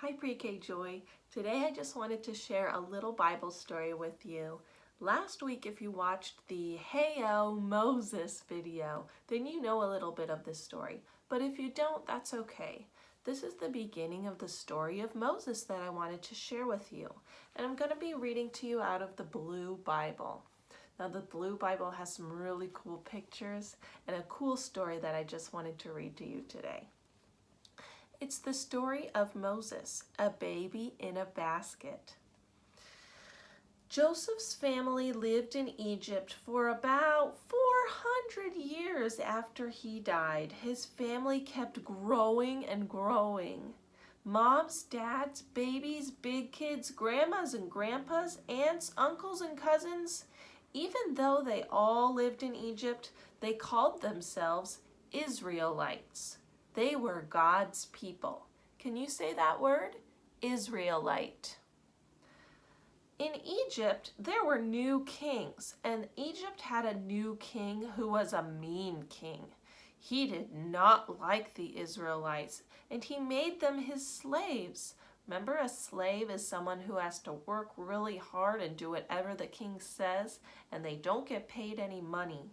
Hi Pre-K Joy. Today I just wanted to share a little Bible story with you. Last week if you watched the Hey-O Moses video, then you know a little bit of this story. But if you don't, that's okay. This is the beginning of the story of Moses that I wanted to share with you. And I'm going to be reading to you out of the Blue Bible. Now the Blue Bible has some really cool pictures and a cool story that I just wanted to read to you today. It's the story of Moses, a baby in a basket. Joseph's family lived in Egypt for about 400 years after he died. His family kept growing and growing. Moms, dads, babies, big kids, grandmas and grandpas, aunts, uncles and cousins. Even though they all lived in Egypt, they called themselves Israelites. They were God's people. Can you say that word? Israelite. In Egypt, there were new kings, and Egypt had a new king who was a mean king. He did not like the Israelites, and he made them his slaves. Remember, a slave is someone who has to work really hard and do whatever the king says, and they don't get paid any money.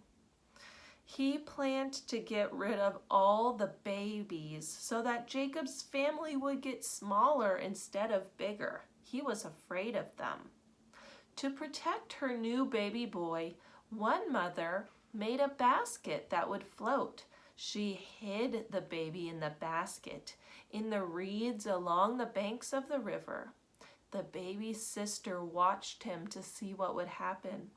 He planned to get rid of all the babies so that Jacob's family would get smaller instead of bigger. He was afraid of them. To protect her new baby boy, one mother made a basket that would float. She hid the baby in the basket in the reeds along the banks of the river. The baby's sister watched him to see what would happen.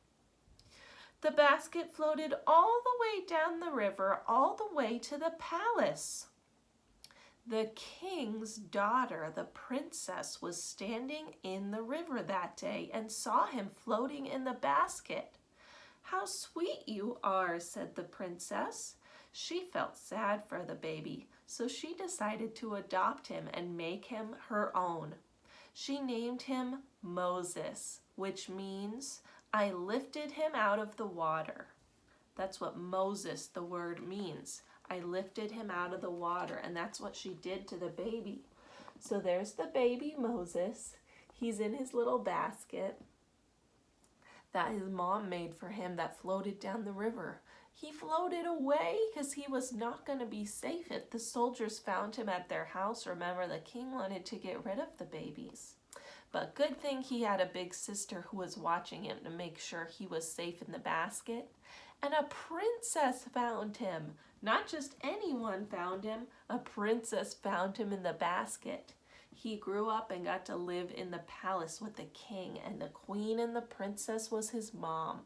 The basket floated all the way down the river, all the way to the palace. The king's daughter, the princess, was standing in the river that day and saw him floating in the basket. "How sweet you are," said the princess. She felt sad for the baby, so she decided to adopt him and make him her own. She named him Moses, which means I lifted him out of the water. That's what Moses, the word, means. I lifted him out of the water, and that's what she did to the baby. So there's the baby Moses. He's in his little basket that his mom made for him that floated down the river. He floated away because he was not going to be safe if the soldiers found him at their house. Remember, the king wanted to get rid of the babies. But good thing he had a big sister who was watching him to make sure he was safe in the basket. And a princess found him. Not just anyone found him. A princess found him in the basket. He grew up and got to live in the palace with the king, and the queen and the princess was his mom.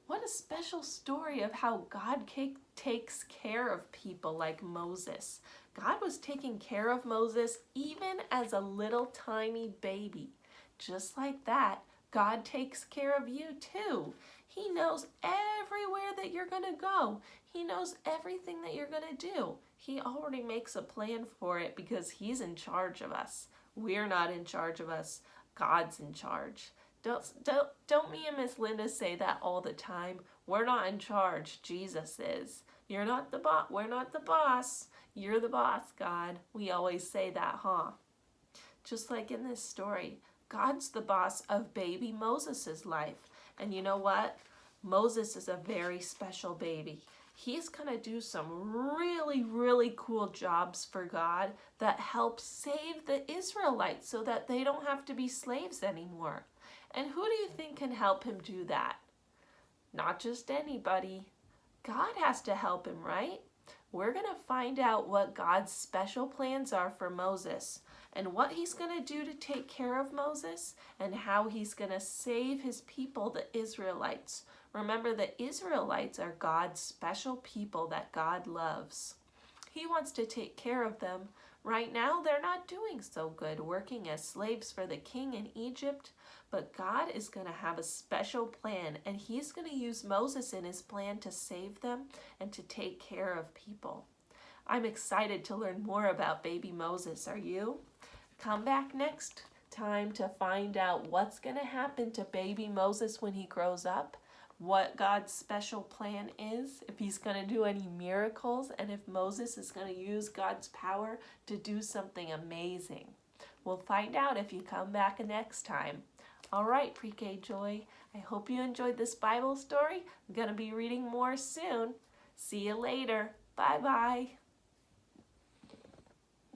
What a special story of how God takes care of people like Moses. God was taking care of Moses even as a little tiny baby. Just like that, God takes care of you too. He knows everywhere that you're going to go. He knows everything that you're going to do. He already makes a plan for it because he's in charge of us. We're not in charge of us. God's in charge. Don't me and Miss Linda say that all the time. We're not in charge. Jesus is. You're not the boss. We're not the boss. You're the boss, God. We always say that, huh? Just like in this story, God's the boss of baby Moses' life. And you know what? Moses is a very special baby. He's going to do some really, really cool jobs for God that help save the Israelites so that they don't have to be slaves anymore. And who do you think can help him do that? Not just anybody. God has to help him, right? We're going to find out what God's special plans are for Moses and what he's going to do to take care of Moses and how he's going to save his people, the Israelites. Remember, the Israelites are God's special people that God loves. He wants to take care of them. Right now, they're not doing so good working as slaves for the king in Egypt, but God is going to have a special plan, and he's going to use Moses in his plan to save them and to take care of people. I'm excited to learn more about baby Moses. Are you? Come back next time to find out what's going to happen to baby Moses when he grows up, what God's special plan is, if he's going to do any miracles, and if Moses is going to use God's power to do something amazing. We'll find out if you come back next time. All right, Pre-K Joy, I hope you enjoyed this Bible story. I'm going to be reading more soon. See you later. Bye-bye.